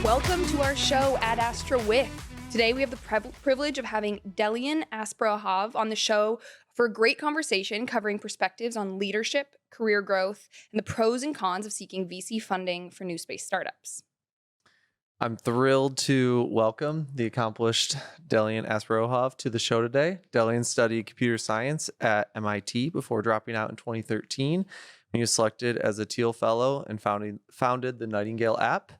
Welcome to our show, AdAstra With. Today we have the privilege of having Delian Asparouhov on the show for a great conversation covering perspectives on leadership, career growth, and the pros and cons of seeking VC funding for new space startups. I'm thrilled to welcome the accomplished Delian Asparouhov to the show today. Delian studied computer science at MIT before dropping out in 2013. He was selected as a Teal Fellow and founded the Nightingale app,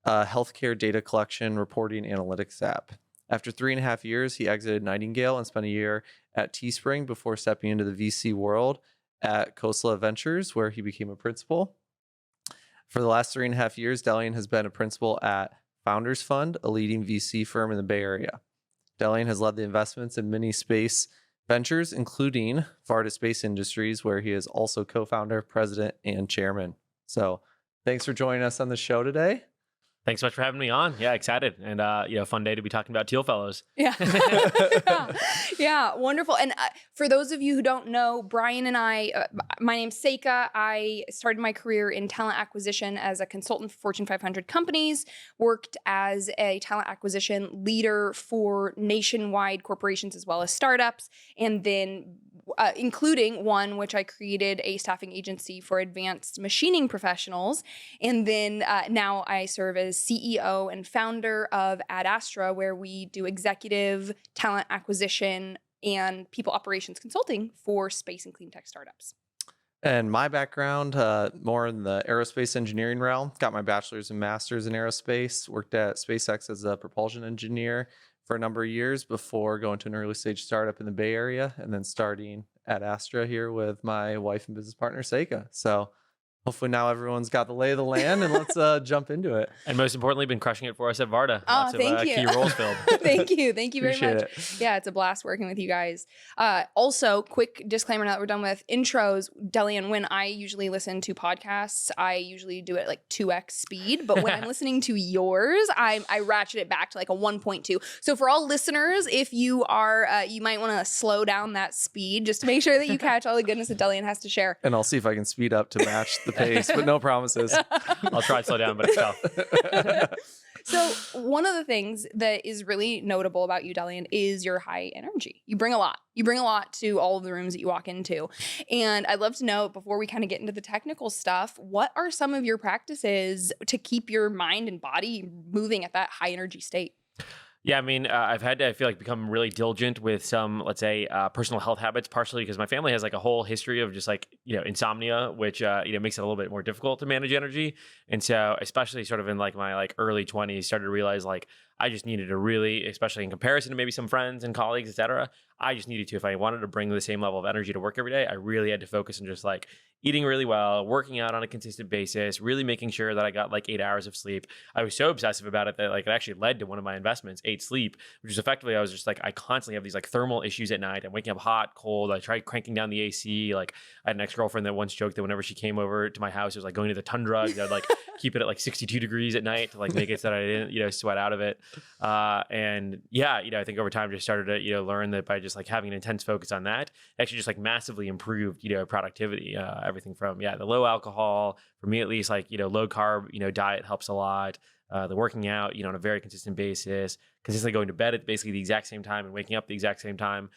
a healthcare data collection reporting analytics app. After 3.5 years, he exited Nightingale and spent a year at Teespring before stepping into the VC world at Khosla Ventures, where he became a principal. For the last 3.5 years, Delian has been a principal at Founders Fund, a leading VC firm in the Bay Area. Delian has led the investments in many space ventures, including Varda Space Industries, where he is also co-founder, president, and chairman. So thanks for joining us on the show today. Thanks so much for having me on. Yeah, excited. And, fun day to be talking about Teal Fellows. Yeah. Yeah, wonderful. And for those of you who don't know, Brian and I, my name's Seyka. I started my career in talent acquisition as a consultant for Fortune 500 companies, worked as a talent acquisition leader for nationwide corporations as well as startups, and then including one which I created a staffing agency for advanced machining professionals. And then now I serve as CEO and founder of AdAstra, where we do executive talent acquisition and people operations consulting for space and clean tech startups. And my background, more in the aerospace engineering realm. Got my bachelor's and master's in aerospace. Worked at SpaceX as a propulsion engineer for a number of years before going to an early stage startup in the Bay Area and then starting at AdAstra here with my wife and business partner, Seyka. So hopefully now everyone's got the lay of the land, and let's jump into it. And most importantly, been crushing it for us at Varda. Oh, Lots thank of you. key roles filled. Thank you. Thank you very Appreciate much. Yeah, it's a blast working with you guys. Also, quick disclaimer now that we're done with intros. Delian, when I usually listen to podcasts, I usually do it like 2x speed. But when I'm listening to yours, I ratchet it back to like a 1.2. So for all listeners, if you are, you might want to slow down that speed just to make sure that you catch all the goodness that Delian has to share. And I'll see if I can speed up to match the pace, but no promises. I'll try to slow down, but it's tough. So one of the things that is really notable about you, Delian, is your high energy. You bring a lot. You bring a lot to all of the rooms that you walk into. And I'd love to know, before we kind of get into the technical stuff, what are some of your practices to keep your mind and body moving at that high energy state? Yeah, I mean, I've had to, I feel like, become really diligent with some, let's say, personal health habits, partially because my family has like a whole history of just like, insomnia, which, makes it a little bit more difficult to manage energy. And so, especially sort of in like my like early 20s, started to realize like I just needed to really, especially in comparison to maybe some friends and colleagues, et cetera, I just needed to, if I wanted to bring the same level of energy to work every day, I really had to focus on just like eating really well, working out on a consistent basis, really making sure that I got like 8 hours of sleep. I was so obsessive about it that like it actually led to one of my investments, 8 Sleep, which is effectively, I was just like, I constantly have these like thermal issues at night. I'm waking up hot, cold. I tried cranking down the AC. Like I had an ex-girlfriend that once joked that whenever she came over to my house, it was like going to the tundra. I'd like keep it at like 62 degrees at night to like make it so that I didn't, sweat out of it. And yeah, I think over time just started to, learn that by just like having an intense focus on that, it actually just like massively improved, productivity, everything from, the low alcohol, for me at least, like, low carb, diet helps a lot. The working out, on a very consistent basis, consistently going to bed at basically the exact same time and waking up the exact same time,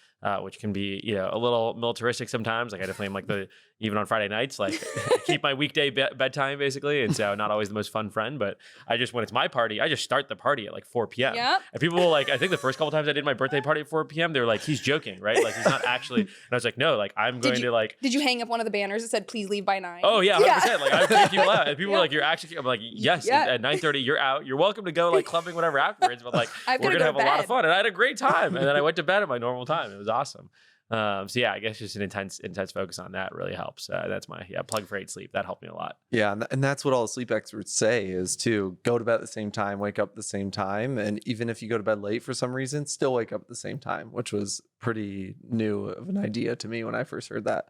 which can be, a little militaristic sometimes. Like I definitely am like even on Friday nights, like keep my weekday bedtime basically. And so not always the most fun friend, but when it's my party, I just start the party at like 4 p.m. Yep. And people like, I think the first couple times I did my birthday party at 4 p.m., they were like, he's joking, right? Like he's not actually, and I was like, no, like I'm going to like. Did you hang up one of the banners that said, please leave by 9? Oh yeah, 100%. Like I'm taking people out and people were like, you're actually, I'm like, yes, at 9:30, you're out. You're welcome to go like clubbing, whatever afterwards, but like, we're going to have a lot of fun. And I had a great time. And then I went to bed at my normal time. It was awesome. So yeah, I guess just an intense focus on that really helps. That's my plug for 8 Sleep. That helped me a lot. Yeah, and that's what all the sleep experts say is to go to bed at the same time, wake up at the same time, and even if you go to bed late for some reason, still wake up at the same time, which was pretty new of an idea to me when I first heard that.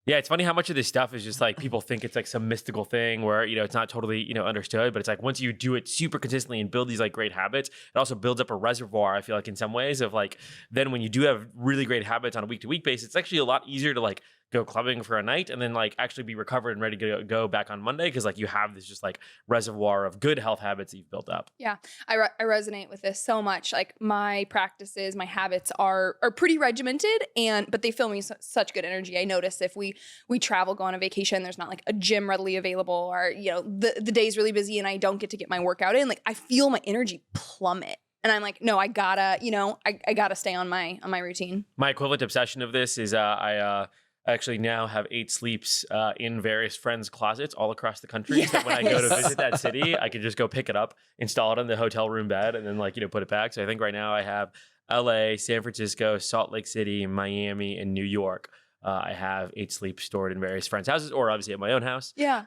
Yeah, it's funny how much of this stuff is just like people think it's like some mystical thing where, it's not totally, understood. But it's like once you do it super consistently and build these like great habits, it also builds up a reservoir, I feel like in some ways of like, then when you do have really great habits on a week to week basis, it's actually a lot easier to like go clubbing for a night and then like actually be recovered and ready to go back on Monday. Cause like you have this just like reservoir of good health habits that you've built up. Yeah, I resonate with this so much. Like my practices, my habits are pretty regimented, but they fill me such good energy. I notice if we travel, go on a vacation, there's not like a gym readily available, or the day's really busy and I don't get to get my workout in. Like I feel my energy plummet, and I'm like, no, I gotta, I gotta stay on my routine. My equivalent obsession of this is I actually now have 8 sleeps in various friends' closets all across the country. So that when I go to visit that city, I can just go pick it up, install it on the hotel room bed, and then like, put it back. So I think right now I have LA, San Francisco, Salt Lake City, Miami, and New York. I have 8 sleeps stored in various friends' houses, or obviously at my own house. Yeah.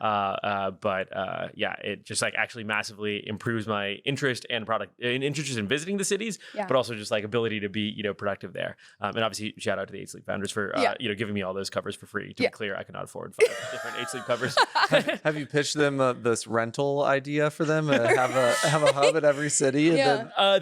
But it just like actually massively improves my interest and interest in visiting the cities, but also just like ability to be, productive there. And obviously shout out to the 8 Sleep founders for, giving me all those covers for free. To be clear, I cannot afford 5 different 8 Sleep covers. Have you pitched them this rental idea for them? Have a hub at every city? And then...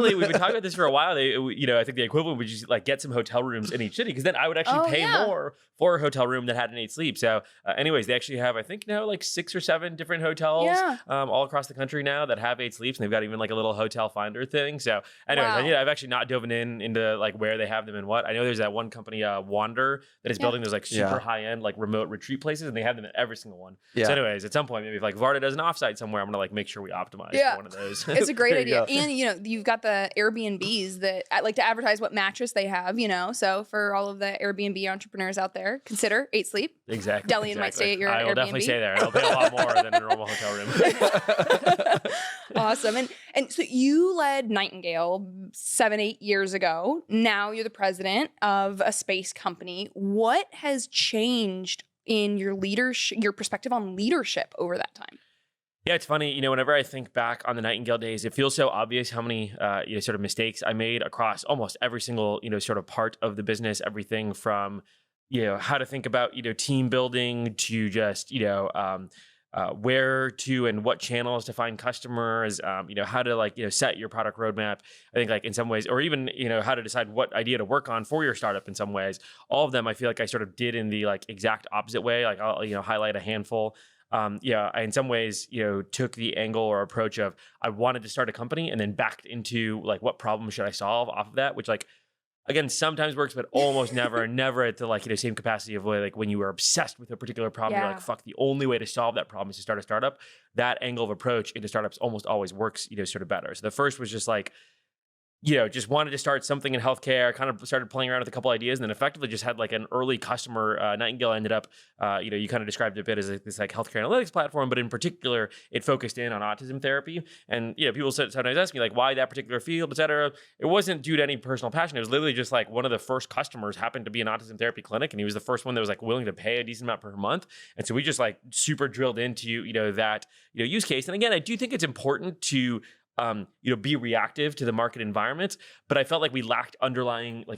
we've been talking about this for a while. I think the equivalent would just like get some hotel rooms in each city, because then I would actually pay more for a hotel room that had an 8 Sleep. So anyways, they actually have, I think now like 6 or 7 different hotels all across the country now that have 8 Sleeps, and they've got even like a little hotel finder thing. So anyways, I've actually not dove into like where they have them and what. I know there's that one company, Wander, that is building those like super high-end like remote retreat places, and they have them at every single one. So anyways, at some point, maybe if like Varda does an offsite somewhere, I'm gonna like make sure we optimize for one of those. It's a great idea. And you've got the Airbnbs that I like to advertise what mattress they have, so for all of the Airbnb entrepreneurs out there, consider 8 Sleep. Exactly. Delian might stay at your Airbnb. I will definitely stay there. I'll pay a lot more than a normal hotel room. Awesome. And so you led Nightingale 7-8 years ago. Now you're the president of a space company. What has changed in your leadership, your perspective on leadership over that time? Yeah, it's funny, whenever I think back on the Nightingale days, it feels so obvious how many, sort of mistakes I made across almost every single, sort of part of the business, everything from, how to think about, team building to just, where to and what channels to find customers, how to like, set your product roadmap. I think like in some ways, or even, how to decide what idea to work on for your startup in some ways. All of them, I feel like I sort of did in the like exact opposite way. Like I'll, highlight a handful. I in some ways, took the angle or approach of I wanted to start a company and then backed into like what problem should I solve off of that, which like, again, sometimes works, but almost never at the like, same capacity of like when you were obsessed with a particular problem, you're like, fuck, the only way to solve that problem is to start a startup. That angle of approach into startups almost always works, sort of better. So the first was just like, just wanted to start something in healthcare, kind of started playing around with a couple ideas, and then effectively just had like an early customer. Nightingale ended up, you kind of described it a bit as this like healthcare analytics platform, but in particular, it focused in on autism therapy. And, people sometimes ask me like, why that particular field, et cetera. It wasn't due to any personal passion. It was literally just like one of the first customers happened to be an autism therapy clinic, and he was the first one that was like willing to pay a decent amount per month. And so we just like super drilled into, that, use case. And again, I do think it's important to, be reactive to the market environment, but I felt like we lacked an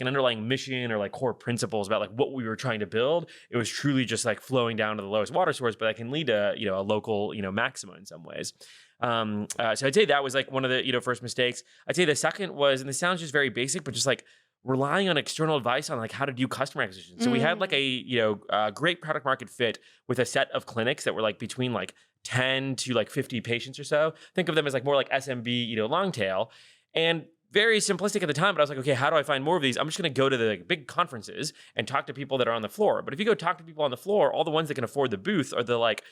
underlying mission or like core principles about like what we were trying to build. It was truly just like flowing down to the lowest water source, but that can lead to, a local, maxima in some ways. So I'd say that was like one of the, first mistakes. I'd say the second was, and this sounds just very basic, but just like relying on external advice on like how to do customer acquisition. So we had like a great product market fit with a set of clinics that were like between like 10 to like 50 patients or so. Think of them as like more like SMB, long tail, and very simplistic at the time. But I was like, okay, how do I find more of these? I'm just going to go to the big conferences and talk to people that are on the floor. But if you go talk to people on the floor, all the ones that can afford the booth are the like,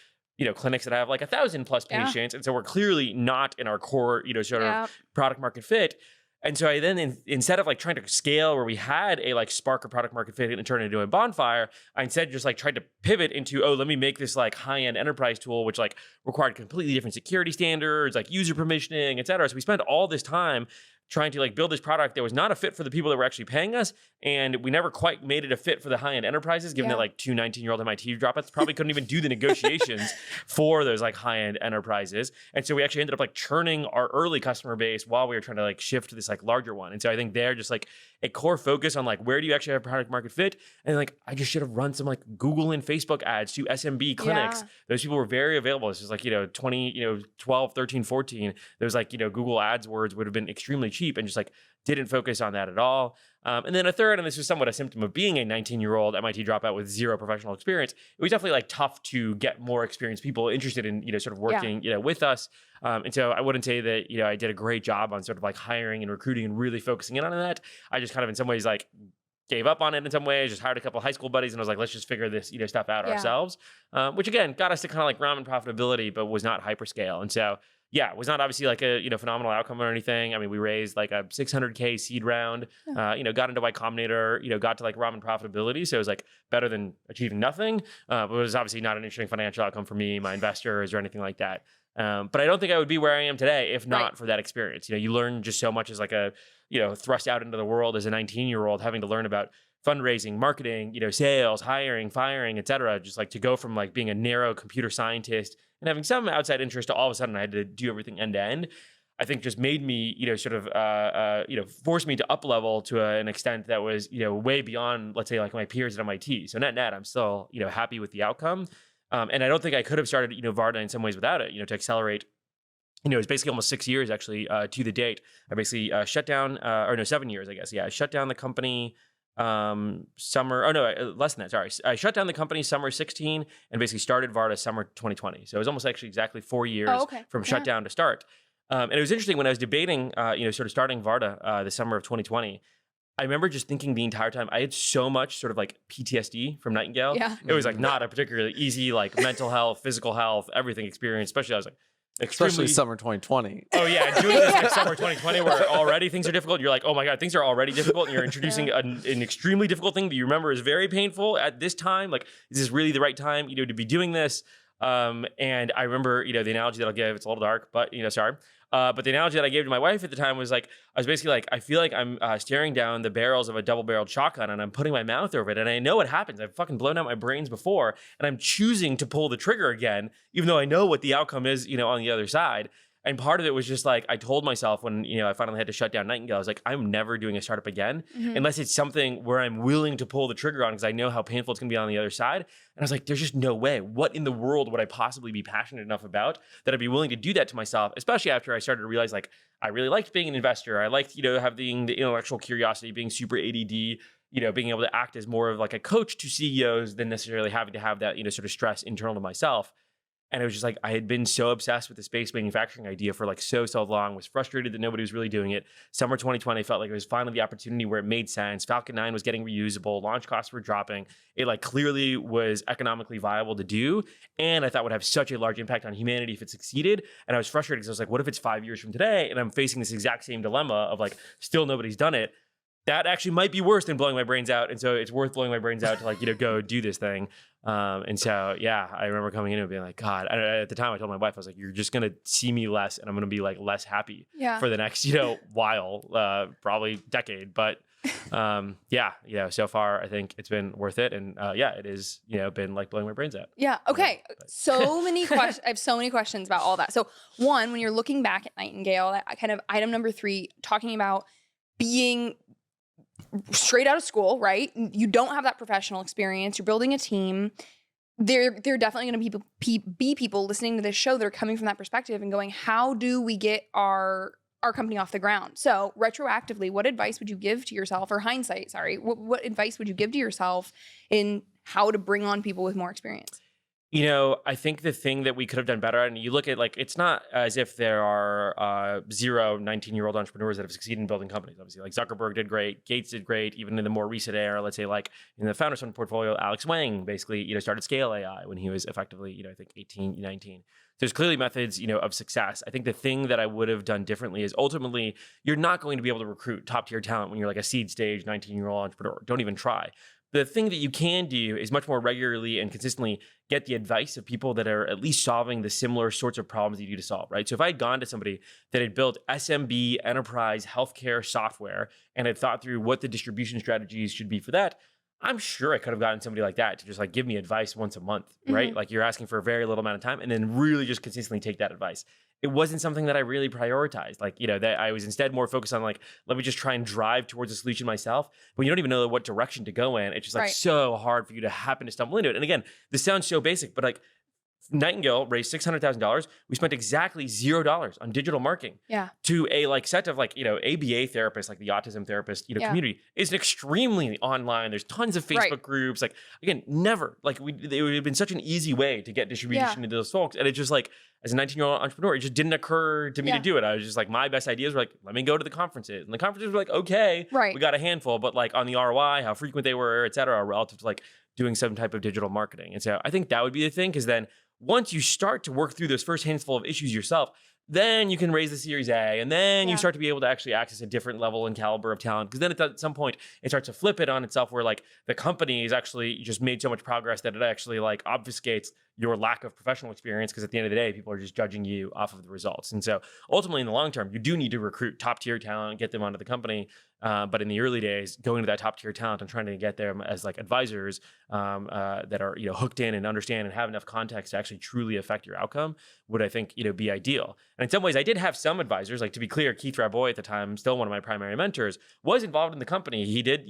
clinics that have like 1,000+ patients. And so we're clearly not in our core, sort of product market fit. And so I then, instead of like trying to scale where we had a like spark or product market fit and turn it into a bonfire, I instead just like tried to pivot into, let me make this like high-end enterprise tool, which like required completely different security standards, like user permissioning, et cetera. So we spent all this time trying to like build this product that was not a fit for the people that were actually paying us. And we never quite made it a fit for the high-end enterprises, given that like 2 19-year-old MIT dropouts probably couldn't even do the negotiations for those like high-end enterprises. And so we actually ended up like churning our early customer base while we were trying to like shift to this like larger one. And so I think they're just like a core focus on like, where do you actually have product market fit? And like, I just should have run some like Google and Facebook ads to SMB clinics. Yeah. Those people were very available. This was like, 12, 13, 14. Those like, Google AdWords would have been extremely cheap and just like didn't focus on that at all. And then a third, and this was somewhat a symptom of being a 19-year-old MIT dropout with zero professional experience. It was definitely like tough to get more experienced people interested in, sort of working, with us. And so I wouldn't say that, I did a great job on sort of like hiring and recruiting and really focusing in on that. I just kind of in some ways like gave up on it in some ways, just hired a couple of high school buddies and was like, let's just figure this, stuff out ourselves. Which again, got us to kind of like ramen profitability, but was not hyperscale. And so, yeah, it was not obviously like a, phenomenal outcome or anything. I mean, we raised like a $600K seed round, got into Y Combinator, got to like ramen profitability. So it was like better than achieving nothing. But it was obviously not an interesting financial outcome for me, my investors or anything like that. But I don't think I would be where I am today if not for that experience. You learn just so much as like a, thrust out into the world as a 19-year-old, having to learn about fundraising, marketing, sales, hiring, firing, et cetera. Just like to go from like being a narrow computer scientist and having some outside interest to all of a sudden I had to do everything end to end, I think just made me, forced me to up level to an extent that was, way beyond, let's say like my peers at MIT. So net, I'm still, happy with the outcome. And I don't think I could have started, Varda in some ways without it, to accelerate. It was basically almost 6 years actually to the date. I basically shut down, 7 years, I guess. Yeah, I shut down the company less than that, sorry. I shut down the company summer 16 and basically started Varda summer 2020. So it was almost actually exactly 4 years from shutdown to start. And it was interesting when I was debating, sort of starting Varda the summer of 2020. I remember just thinking the entire time, I had so much sort of like PTSD from Nightingale. Yeah. It was like not a particularly easy, like mental health, physical health, everything experience, especially I was like, especially summer 2020. Oh yeah, doing this like summer 2020 where already things are difficult. You're like, oh my God, things are already difficult. And you're introducing an extremely difficult thing that you remember is very painful at this time. Like, is this really the right time, to be doing this? And I remember, the analogy that I'll give, it's a little dark, but, sorry. But the analogy that I gave to my wife at the time was like, I was basically like, I feel like I'm staring down the barrels of a double-barreled shotgun and I'm putting my mouth over it. And I know what happens. I've fucking blown out my brains before and I'm choosing to pull the trigger again, even though I know what the outcome is, on the other side. And part of it was just like, I told myself when, I finally had to shut down Nightingale, I was like, I'm never doing a startup again unless it's something where I'm willing to pull the trigger on because I know how painful it's going to be on the other side. And I was like, there's just no way. What in the world would I possibly be passionate enough about that I'd be willing to do that to myself, especially after I started to realize like, I really liked being an investor. I liked, having the intellectual curiosity, being super ADD, being able to act as more of like a coach to CEOs than necessarily having to have that, sort of stress internal to myself. And it was just like, I had been so obsessed with the space manufacturing idea for like so long, was frustrated that nobody was really doing it. Summer 2020 felt like it was finally the opportunity where it made sense. Falcon 9 was getting reusable. Launch costs were dropping. It like clearly was economically viable to do. And I thought would have such a large impact on humanity if it succeeded. And I was frustrated because I was like, what if it's 5 years from today? And I'm facing this exact same dilemma of like, still nobody's done it. That actually might be worse than blowing my brains out. And so it's worth blowing my brains out to like, go do this thing. And so, yeah, I remember coming in and being like, God, at the time I told my wife, I was like, you're just going to see me less and I'm going to be like less happy for the next, while, probably decade. But, so far I think it's been worth it. And, it is, been like blowing my brains out. Yeah. Okay. So many questions. I have so many questions about all that. So one, when you're looking back at Nightingale, that kind of item number 3, talking about being straight out of school, right? You don't have that professional experience. You're building a team. There definitely going to be people listening to this show that are coming from that perspective and going, how do we get our company off the ground? So retroactively, what advice would you give to yourself, or hindsight, sorry, what advice would you give to yourself in how to bring on people with more experience? I think the thing that we could have done better, and you look at like, it's not as if there are 0 19-year-old entrepreneurs that have succeeded in building companies. Obviously, like Zuckerberg did great, Gates did great, even in the more recent era, let's say like in the Founders Fund portfolio, Alex Wang basically, started Scale AI when he was effectively, I think 18, 19. There's clearly methods, of success. I think the thing that I would have done differently is ultimately, you're not going to be able to recruit top tier talent when you're like a seed stage 19-year-old entrepreneur. Don't even try. The thing that you can do is much more regularly and consistently get the advice of people that are at least solving the similar sorts of problems that you need to solve, right? So if I had gone to somebody that had built SMB, enterprise, healthcare software, and had thought through what the distribution strategies should be for that, I'm sure I could have gotten somebody like that to just like give me advice once a month, right? Like you're asking for a very little amount of time and then really just consistently take that advice. It wasn't something that I really prioritized. Like, that I was instead more focused on like, let me just try and drive towards a solution myself. When you don't even know what direction to go in, it's just like so hard for you to happen to stumble into it. And again, this sounds so basic, but like Nightingale raised $600,000. We spent exactly $0 on digital marketing. Yeah. To a like set of like, ABA therapists, like the autism therapist, community is extremely online. There's tons of Facebook groups. Like, again, never like it would have been such an easy way to get distribution to those folks. And it just like, as a 19-year-old entrepreneur, it just didn't occur to me to do it. I was just like, my best ideas were like, let me go to the conferences. And the conferences were like, okay, we got a handful, but like on the ROI, how frequent they were, et cetera, relative to like doing some type of digital marketing. And so I think that would be the thing, because then once you start to work through those first handful of issues yourself, then you can raise the Series A, and then you start to be able to actually access a different level and caliber of talent. Because then at some point, it starts to flip it on itself, where like the company is actually just made so much progress that it actually like obfuscates your lack of professional experience. Because at the end of the day, people are just judging you off of the results. And so ultimately, in the long term, you do need to recruit top tier talent, get them onto the company. But in the early days, going to that top tier talent and trying to get them as like advisors that are hooked in and understand and have enough context to actually truly affect your outcome would, I think, be ideal. And in some ways, I did have some advisors. Like, to be clear, Keith Raboy at the time, still one of my primary mentors, was involved in the company. He did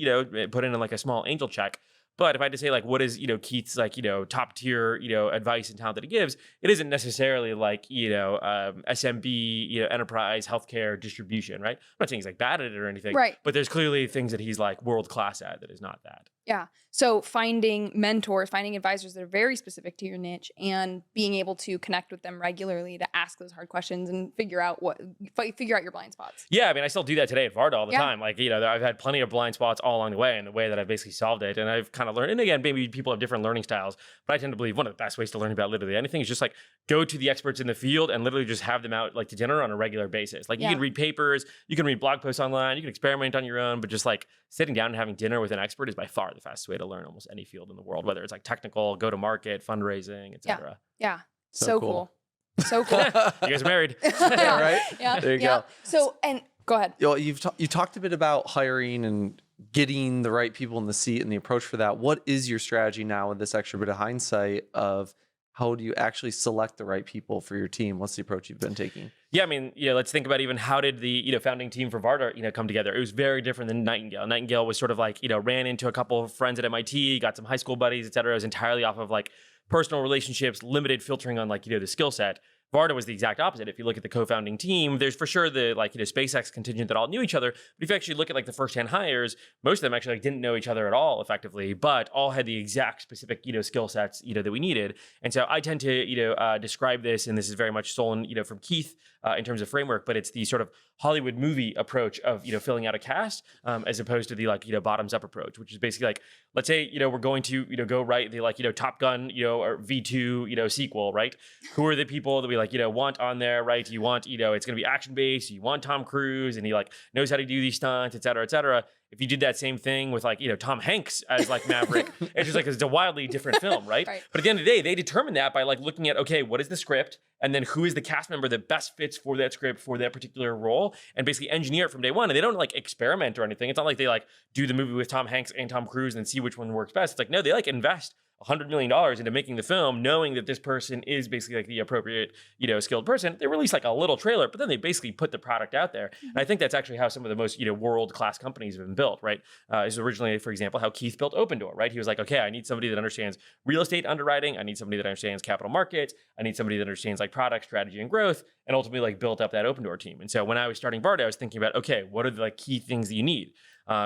put in like a small angel check. But if I had to say like, what is, Keith's like, top tier, advice and talent that he gives, it isn't necessarily like, SMB, enterprise, healthcare, distribution, right? I'm not saying he's like bad at it or anything, Right. But there's clearly things that he's like world-class at that is not that. Yeah. So finding mentors, finding advisors that are very specific to your niche, and being able to connect with them regularly to ask those hard questions and figure out your blind spots. Yeah, I mean, I still do that today at Varda all the time. Like, I've had plenty of blind spots all along the way, and the way that I've basically solved it. And I've kind of learned, and again, maybe people have different learning styles, but I tend to believe one of the best ways to learn about literally anything is just like go to the experts in the field and literally just have them out like to dinner on a regular basis. Like, you can read papers, you can read blog posts online, you can experiment on your own, but just like sitting down and having dinner with an expert is by far the fastest way to learn almost any field in the world, whether it's like technical, go to market, fundraising, etc. Yeah. So cool. So cool. You guys are married. Right? Yeah. There you go. So, and go ahead. You talked a bit about hiring and getting the right people in the seat and the approach for that. What is your strategy now with this extra bit of hindsight of how do you actually select the right people for your team? What's the approach you've been taking? Yeah, I mean, let's think about even how did the founding team for Varda come together. It was very different than Nightingale. Nightingale was sort of like ran into a couple of friends at MIT, got some high school buddies, et cetera. It was entirely off of like personal relationships, limited filtering on like the skill set. Varda was the exact opposite. If you look at the co-founding team, there's for sure the SpaceX contingent that all knew each other. But if you actually look at like the first-hand hires, most of them actually like didn't know each other at all effectively, but all had the exact specific skill sets that we needed. And so I tend to describe this, and this is very much stolen from Keith in terms of framework, but it's the sort of Hollywood movie approach of filling out a cast as opposed to the like bottoms up approach, which is basically like, let's say we're going to go write the like Top Gun or V2 sequel, right? Who are the people that we like want on there, right? You want it's going to be action based. You want Tom Cruise, and he like knows how to do these stunts, et cetera, et cetera. If you did that same thing with like Tom Hanks as like Maverick, it's just like it's a wildly different film, right? But at the end of the day, they determine that by like looking at, okay, what is the script, and then who is the cast member that best fits for that script for that particular role, and basically engineer it from day one. And they don't like experiment or anything. It's not like they like do the movie with Tom Hanks and Tom Cruise and see which one works best. It's like, no, they like invest $100 million into making the film, knowing that this person is basically like the appropriate, skilled person. They release like a little trailer, but then they basically put the product out there. And I think that's actually how some of the most, world-class companies have been built, right? Is originally, for example, how Keith built Open Door, right? He was like, okay, I need somebody that understands real estate underwriting. I need somebody that understands capital markets. I need somebody that understands like product strategy and growth, and ultimately like built up that Open Door team. And so when I was starting Varda, I was thinking about, okay, what are the like key things that you need?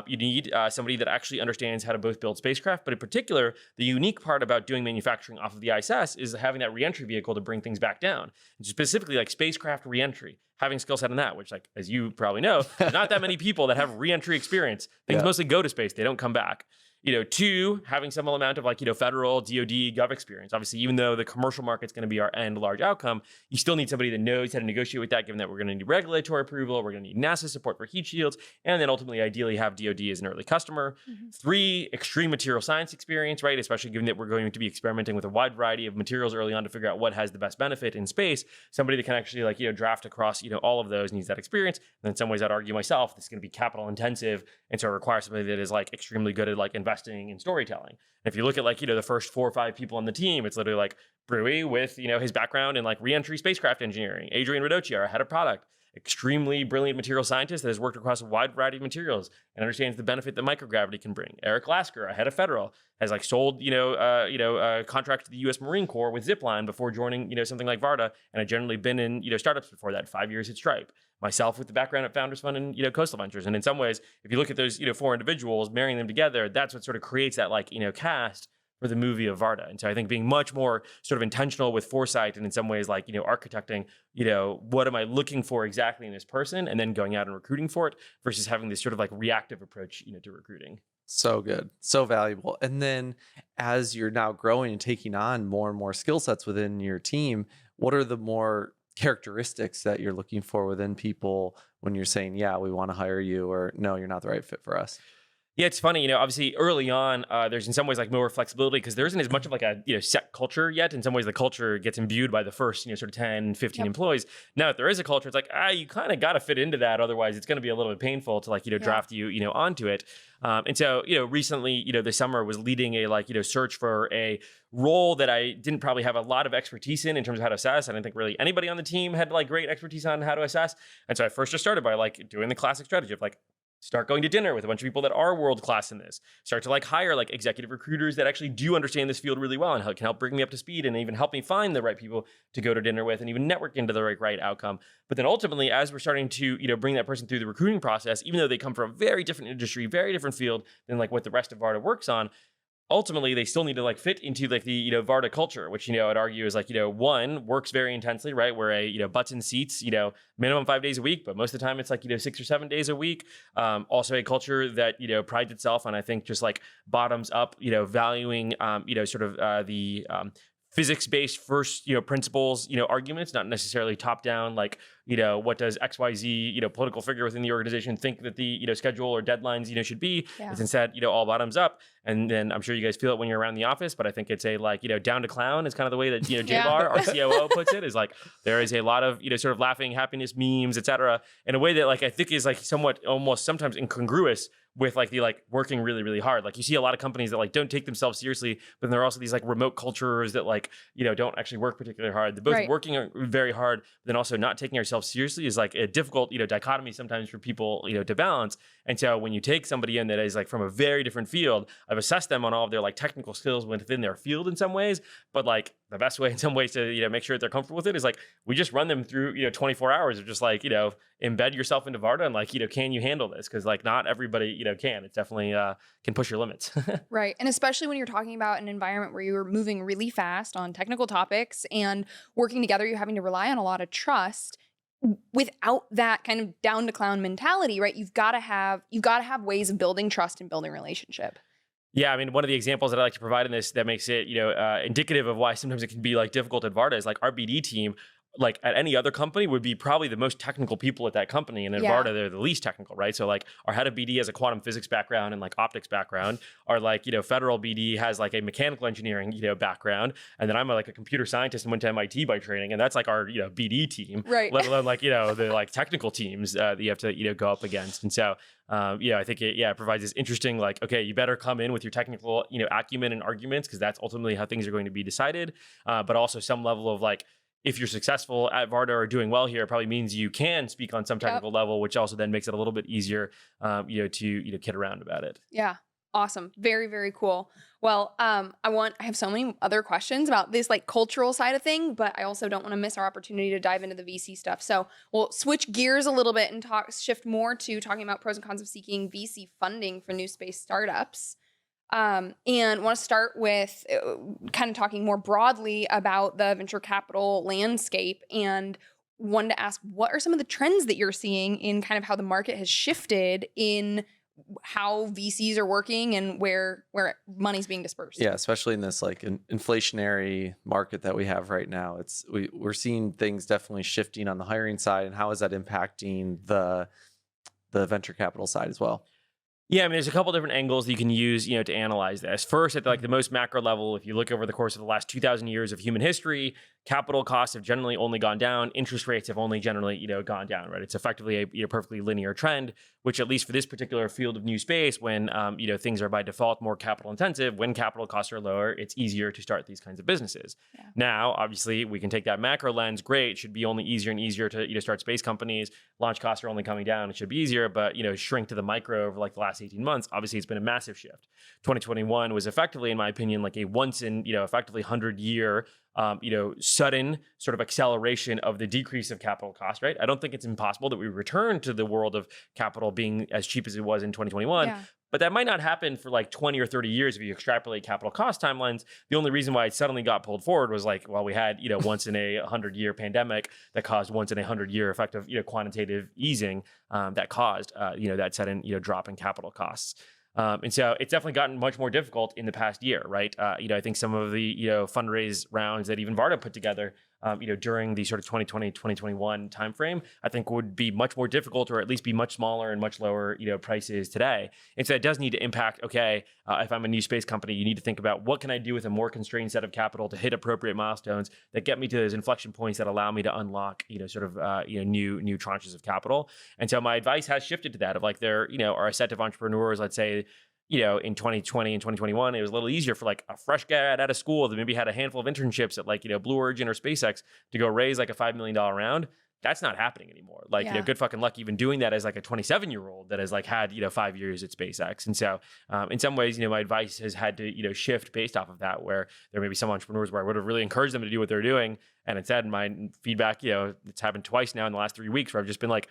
You need somebody that actually understands how to both build spacecraft, but in particular, the unique part about doing manufacturing off of the ISS is having that reentry vehicle to bring things back down. And specifically like spacecraft reentry, having skill set in that, which like, as you probably know, there's not that many people that have reentry experience. Things mostly go to space. They don't come back. Two, having some amount of like, federal, DoD, gov experience. Obviously, even though the commercial market's going to be our end large outcome, you still need somebody that knows how to negotiate with that, given that we're going to need regulatory approval, we're going to need NASA support for heat shields, and then ultimately, ideally, have DoD as an early customer. 3, extreme material science experience, right? Especially given that we're going to be experimenting with a wide variety of materials early on to figure out what has the best benefit in space. Somebody that can actually like, draft across, all of those needs that experience. And in some ways, I'd argue myself, this is going to be capital intensive. And so it requires somebody that is like extremely good at like investing in storytelling. And if you look at like, the first 4 or 5 people on the team, it's literally like Brewy with, his background in like reentry spacecraft engineering, Adrian Radocchio, our head of product, extremely brilliant material scientist that has worked across a wide variety of materials and understands the benefit that microgravity can bring. Eric Lasker, a head of Federal, has like sold, contract to the U.S. Marine Corps with Zipline before joining, something like Varda, and had generally been in, startups before that, 5 years at Stripe. Myself with the background at Founders Fund and, Coastal Ventures. And in some ways, if you look at those, 4 individuals, marrying them together, that's what sort of creates that like, cast for the movie of Varda. And so I think being much more sort of intentional with foresight and in some ways like, architecting, what am I looking for exactly in this person, and then going out and recruiting for it versus having this sort of like reactive approach, to recruiting. So good. So valuable. And then as you're now growing and taking on more and more skill sets within your team, what are the more characteristics that you're looking for within people when you're saying, yeah, we want to hire you, or no, you're not the right fit for us? Yeah, it's funny, obviously early on, there's in some ways like more flexibility because there isn't as much of like a, set culture yet. In some ways, the culture gets imbued by the first, sort of 10, 15 employees. Now, if there is a culture, it's like, you kind of got to fit into that. Otherwise, it's going to be a little bit painful to like, draft you, onto it. And so, recently, this summer was leading a like, search for a role that I didn't probably have a lot of expertise in terms of how to assess. I didn't think really anybody on the team had like great expertise on how to assess. And so I first just started by like doing the classic strategy of like, start going to dinner with a bunch of people that are world-class in this. Start to like hire like executive recruiters that actually do understand this field really well and can help bring me up to speed and even help me find the right people to go to dinner with and even network into the right outcome. But then ultimately, as we're starting to, bring that person through the recruiting process, even though they come from a very different industry, very different field than like what the rest of Varda works on, ultimately they still need to like fit into like the Varda culture, which I'd argue is like one works very intensely, right, where a butts in seats minimum 5 days a week, but most of the time it's like 6 or 7 days a week. Also a culture that prides itself on, I think, just like bottoms up valuing the physics-based first, principles, arguments, not necessarily top-down, like, what does XYZ, political figure within the organization think that the, schedule or deadlines, should be. Yeah. It's instead, all bottoms up. And then I'm sure you guys feel it when you're around the office, but I think it's a like, down to clown is kind of the way that, J-Bar, our COO, puts it, is like, there is a lot of, sort of laughing, happiness, memes, et cetera, in a way that like, I think is like somewhat almost sometimes incongruous with like the like working really, really hard. Like you see a lot of companies that like don't take themselves seriously, but then there are also these like remote cultures that like, don't actually work particularly hard. They're both working very hard, but then also not taking ourselves seriously is like a difficult, dichotomy sometimes for people, to balance. And so when you take somebody in that is like from a very different field, I've assessed them on all of their like technical skills within their field in some ways, but like the best way in some ways to, make sure that they're comfortable with it is like, we just run them through, 24 hours of just like, embed yourself into Varda and like, can you handle this? Cause like not everybody, can. It definitely can push your limits. Right. And especially when you're talking about an environment where you're moving really fast on technical topics and working together, you're having to rely on a lot of trust. Without that kind of down to clown mentality, right? You've got to have ways of building trust and building relationship. Yeah, I mean, one of the examples that I like to provide in this that makes it, indicative of why sometimes it can be like difficult at Varda is like our BD team, like at any other company would be probably the most technical people at that company. And at Varda, they're the least technical, right? So like our head of BD has a quantum physics background and like optics background. Our like, Federal BD has like a mechanical engineering, background. And then I'm like a computer scientist and went to MIT by training. And that's like our, BD team, right? Let alone like, the like technical teams that you have to, go up against. And so, I think it provides this interesting, like, okay, you better come in with your technical, acumen and arguments, because that's ultimately how things are going to be decided. But also some level of like, if you're successful at Varda or doing well here, it probably means you can speak on some technical level, which also then makes it a little bit easier, to kid around about it. Yeah. Awesome. Very, very cool. Well, I have so many other questions about this like cultural side of thing, but I also don't want to miss our opportunity to dive into the VC stuff. So we'll switch gears a little bit and shift more to talking about pros and cons of seeking VC funding for new space startups. And want to start with kind of talking more broadly about the venture capital landscape, and wanted to ask, what are some of the trends that you're seeing in kind of how the market has shifted in how VCs are working and where money's being dispersed? Yeah, especially in this like inflationary market that we have right now. We're seeing things definitely shifting on the hiring side, and how is that impacting the venture capital side as well? Yeah, I mean, there's a couple different angles that you can use, to analyze this. First, at the most macro level, if you look over the course of the last 2,000 years of human history, capital costs have generally only gone down. Interest rates have only generally, gone down, right? It's effectively a perfectly linear trend, which at least for this particular field of new space, when, things are by default more capital intensive, when capital costs are lower, it's easier to start these kinds of businesses. Yeah. Now, obviously, we can take that macro lens. Great. It should be only easier and easier to, start space companies. Launch costs are only coming down. It should be easier, but, shrink to the micro over like the last 18 months. Obviously, it's been a massive shift. 2021 was effectively, in my opinion, like a once in, effectively 100-year, sudden sort of acceleration of the decrease of capital cost, right? I don't think it's impossible that we return to the world of capital being as cheap as it was in 2021. Yeah. But that might not happen for like 20 or 30 years if you extrapolate capital cost timelines. The only reason why it suddenly got pulled forward was like, well, we had, once in a 100-year pandemic that caused once in a 100-year effective, quantitative easing that caused, that sudden, drop in capital costs. And so it's definitely gotten much more difficult in the past year, right? I think some of the, fundraise rounds that even Varda put together, during the sort of 2020, 2021 timeframe, I think would be much more difficult, or at least be much smaller and much lower, prices today. And so it does need to impact, okay, if I'm a new space company, you need to think about what can I do with a more constrained set of capital to hit appropriate milestones that get me to those inflection points that allow me to unlock, new tranches of capital. And so my advice has shifted to that of like, there, are a set of entrepreneurs, let's say, in 2020 and 2021, it was a little easier for like a fresh grad out of school that maybe had a handful of internships at like, Blue Origin or SpaceX to go raise like a $5 million round. That's not happening anymore. Like, good fucking luck even doing that as like a 27-year-old that has like had, 5 years at SpaceX. And so in some ways, my advice has had to, shift based off of that, where there may be some entrepreneurs where I would have really encouraged them to do what they're doing. And instead, my feedback, it's happened twice now in the last 3 weeks where I've just been like,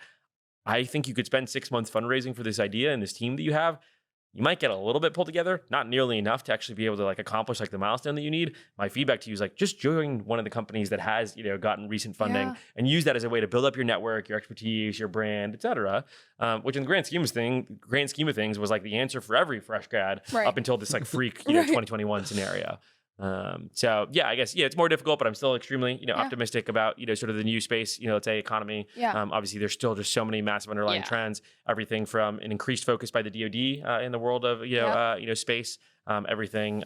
I think you could spend 6 months fundraising for this idea and this team that you have. You might get a little bit pulled together, not nearly enough to actually be able to like accomplish like the milestone that you need. My feedback to you is like, just join one of the companies that has, gotten recent funding and use that as a way to build up your network, your expertise, your brand, et cetera. Which in the grand scheme of things was like the answer for every fresh grad up until this like freak, 2021 scenario. So yeah, I guess, it's more difficult, but I'm still extremely, optimistic about, sort of the new space, let's say economy. Obviously there's still just so many massive underlying trends, everything from an increased focus by the DoD, in the world of, space, everything,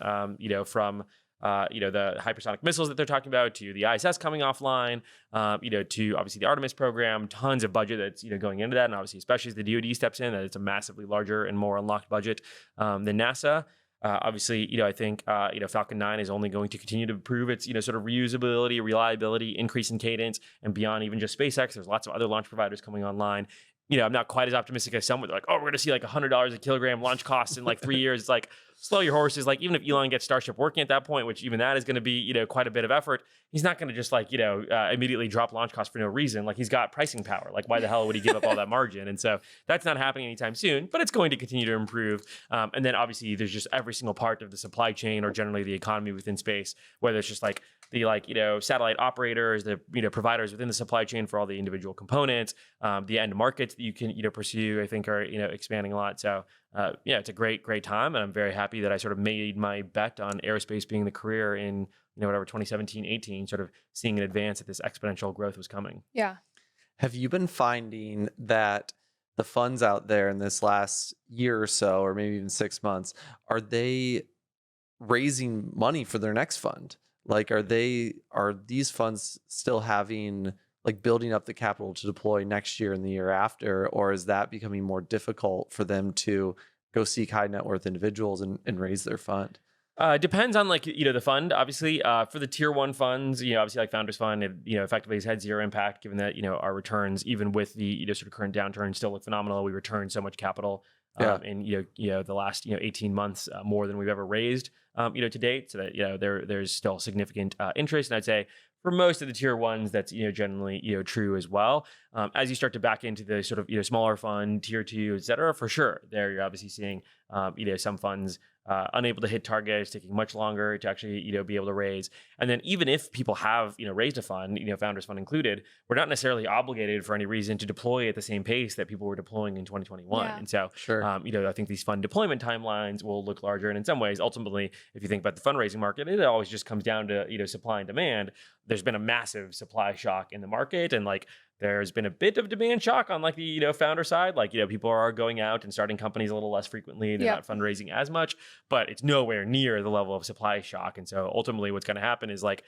from, the hypersonic missiles that they're talking about to the ISS coming offline, to obviously the Artemis program, tons of budget that's, going into that. And obviously, especially as the DoD steps in, that it's a massively larger and more unlocked budget, than NASA. Obviously, I think, Falcon 9 is only going to continue to improve its, sort of reusability, reliability, increase in cadence, and beyond even just SpaceX. There's lots of other launch providers coming online. I'm not quite as optimistic as some with like, oh, we're going to see like $100 a kilogram launch costs in like 3 years. It's like, slow your horses. Like, even if Elon gets Starship working at that point, which even that is going to be, quite a bit of effort, he's not going to just like, immediately drop launch costs for no reason. Like, he's got pricing power. Like, why the hell would he give up all that margin? And so that's not happening anytime soon, but it's going to continue to improve. And then obviously there's just every single part of the supply chain, or generally the economy within space, whether it's just like the satellite operators, the providers within the supply chain for all the individual components, the end markets that you can pursue, I think are expanding a lot. So it's a great time, and I'm very happy that I sort of made my bet on aerospace being the career in 2017, 18, sort of seeing in advance that this exponential growth was coming. Yeah. Have you been finding that the funds out there in this last year or so, or maybe even 6 months, are they raising money for their next fund? Like, are these funds still having like building up the capital to deploy next year and the year after, or is that becoming more difficult for them to go seek high net worth individuals and raise their fund? Depends on like, the fund, obviously, for the tier one funds, obviously like Founders Fund, it, effectively has had zero impact, given that, our returns, even with the, sort of current downturn, still look phenomenal. We returned so much capital in, the last, 18 months, more than we've ever raised, to date. So that, there's still significant interest. And I'd say for most of the tier ones, that's, generally, true as well. As you start to back into the sort of, smaller fund, tier two, et cetera, for sure, there you're obviously seeing, some funds unable to hit targets, taking much longer to actually, be able to raise. And then even if people have, raised a fund, Founders Fund included, we're not necessarily obligated for any reason to deploy at the same pace that people were deploying in 2021. And so, I think these fund deployment timelines will look larger. And in some ways, ultimately, if you think about the fundraising market, it always just comes down to, supply and demand. There's been a massive supply shock in the market, and like there's been a bit of demand shock on like the founder side. Like people are going out and starting companies a little less frequently. They're not fundraising as much, but it's nowhere near the level of supply shock. And so ultimately, what's going to happen is like,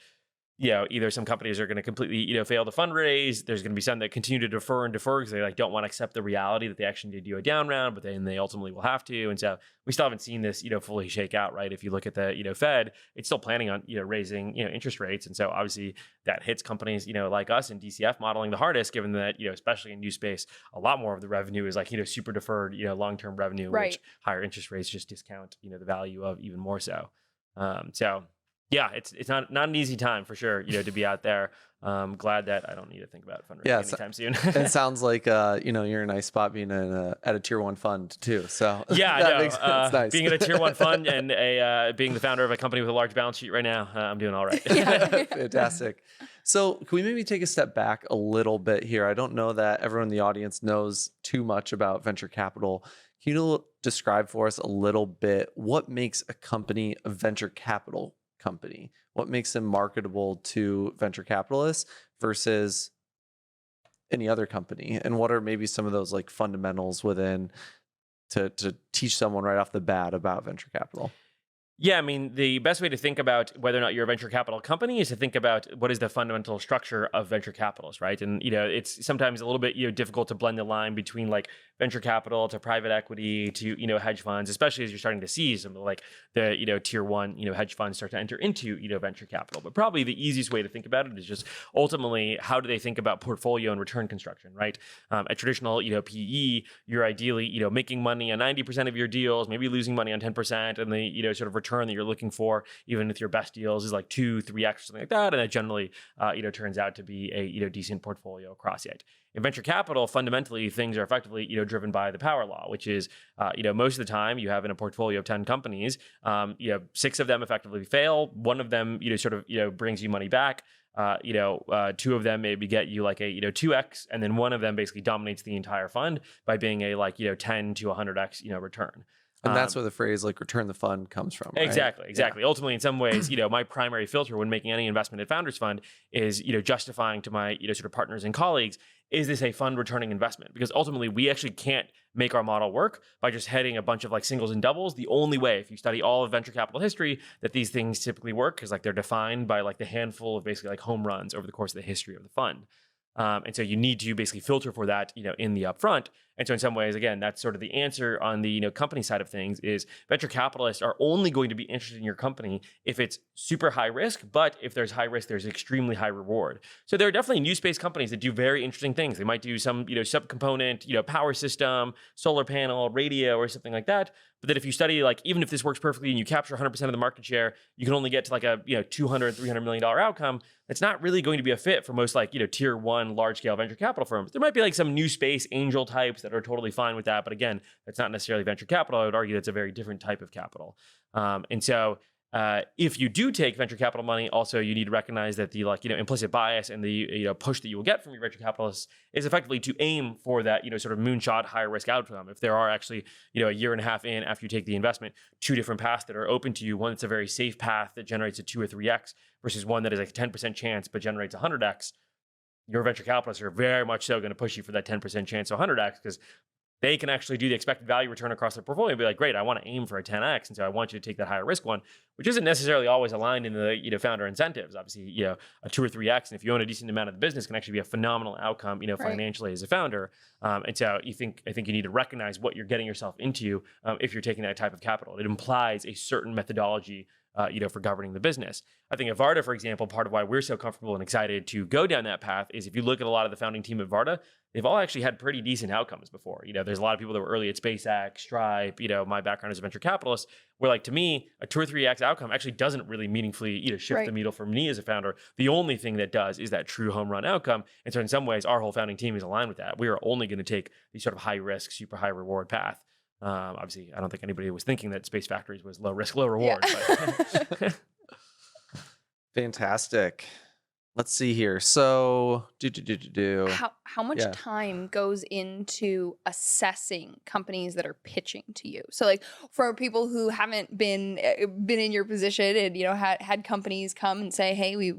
either some companies are going to completely, fail to fundraise. There's going to be some that continue to defer because they like don't want to accept the reality that they actually need to do a down round, but then they ultimately will have to. And so we still haven't seen this, fully shake out, right? If you look at the, Fed, it's still planning on, raising, interest rates. And so obviously that hits companies, like us in DCF modeling the hardest, given that, especially in new space, a lot more of the revenue is like, super deferred, long-term revenue, which higher interest rates just discount, the value of even more so. Yeah, it's not an easy time for sure, to be out there. Glad that I don't need to think about fundraising anytime soon. It sounds like you're in a nice spot being at a tier 1 fund too. So yeah, that makes sense. Nice. Being at a tier 1 fund and being the founder of a company with a large balance sheet right now, I'm doing all right. Fantastic. So can we maybe take a step back a little bit here? I don't know that everyone in the audience knows too much about venture capital. Can you describe for us a little bit what makes a company a venture capital company? What makes them marketable to venture capitalists versus any other company? And what are maybe some of those like fundamentals within to teach someone right off the bat about venture capital? Yeah, I mean, the best way to think about whether or not you're a venture capital company is to think about what is the fundamental structure of venture capitalists, right? And, it's sometimes a little bit, difficult to blend the line between like venture capital to private equity to, hedge funds, especially as you're starting to see some of like the, tier 1, hedge funds start to enter into, venture capital. But probably the easiest way to think about it is just ultimately, how do they think about portfolio and return construction, right? A traditional, PE, you're ideally, making money on 90% of your deals, maybe losing money on 10%, and the, sort of return that you're looking for, even with your best deals, is like 2, 3x or something like that. And that generally, turns out to be a, decent portfolio across it. In venture capital, fundamentally, things are effectively, driven by the power law, which is, most of the time you have in a portfolio of 10 companies, 6 of them effectively fail. One of them, sort of, brings you money back. 2 of them maybe get you like a, 2x, and then one of them basically dominates the entire fund by being a like, 10 to 100x, return. And that's where the phrase like return the fund comes from, right? Exactly. Yeah. Ultimately, in some ways, my primary filter when making any investment at Founders Fund is, justifying to my, sort of partners and colleagues, is this a fund returning investment? Because ultimately, we actually can't make our model work by just heading a bunch of like singles and doubles. The only way, if you study all of venture capital history, that these things typically work is like they're defined by like the handful of basically like home runs over the course of the history of the fund. And so you need to basically filter for that, in the upfront. And so in some ways, again, that's sort of the answer on the, company side of things is venture capitalists are only going to be interested in your company if it's super high risk, but if there's high risk, there's extremely high reward. So there are definitely new space companies that do very interesting things. They might do some, subcomponent, power system, solar panel, radio, or something like that. But that if you study, like, even if this works perfectly and you capture 100% of the market share, you can only get to like a, $200, $300 million outcome. It's not really going to be a fit for most like, tier 1 large scale venture capital firms. There might be like some new space angel types that are totally fine with that. But again, that's not necessarily venture capital. I would argue that's a very different type of capital. And so if you do take venture capital money, also you need to recognize that the implicit bias and the push that you will get from your venture capitalists is effectively to aim for that sort of moonshot higher risk outcome. If there are actually a year and a half in after you take the investment, 2 different paths that are open to you, one that's a very safe path that generates a 2 or 3x versus one that is like a 10% chance but generates 100x, your venture capitalists are very much so going to push you for that 10% chance of 100x because they can actually do the expected value return across their portfolio and be like, great, I want to aim for a 10x. And so I want you to take that higher risk one, which isn't necessarily always aligned in the founder incentives. Obviously, a 2 or 3x. And if you own a decent amount of the business, can actually be a phenomenal outcome, financially as a founder. And so I think you need to recognize what you're getting yourself into if you're taking that type of capital. It implies a certain methodology for governing the business. I think at Varda, for example, part of why we're so comfortable and excited to go down that path is if you look at a lot of the founding team at Varda, they've all actually had pretty decent outcomes before. There's a lot of people that were early at SpaceX, Stripe, my background as a venture capitalist, where like to me, a 2 or 3x outcome actually doesn't really meaningfully shift the needle for me as a founder. The only thing that does is that true home run outcome. And so in some ways, our whole founding team is aligned with that. We are only going to take the sort of high risk, super high reward path. Obviously, I don't think anybody was thinking that Space Factories was low risk, low reward. Yeah. But Fantastic. Let's see here. So, How much Yeah. time goes into assessing companies that are pitching to you? So like for people who haven't been in your position and had companies come and say, hey, we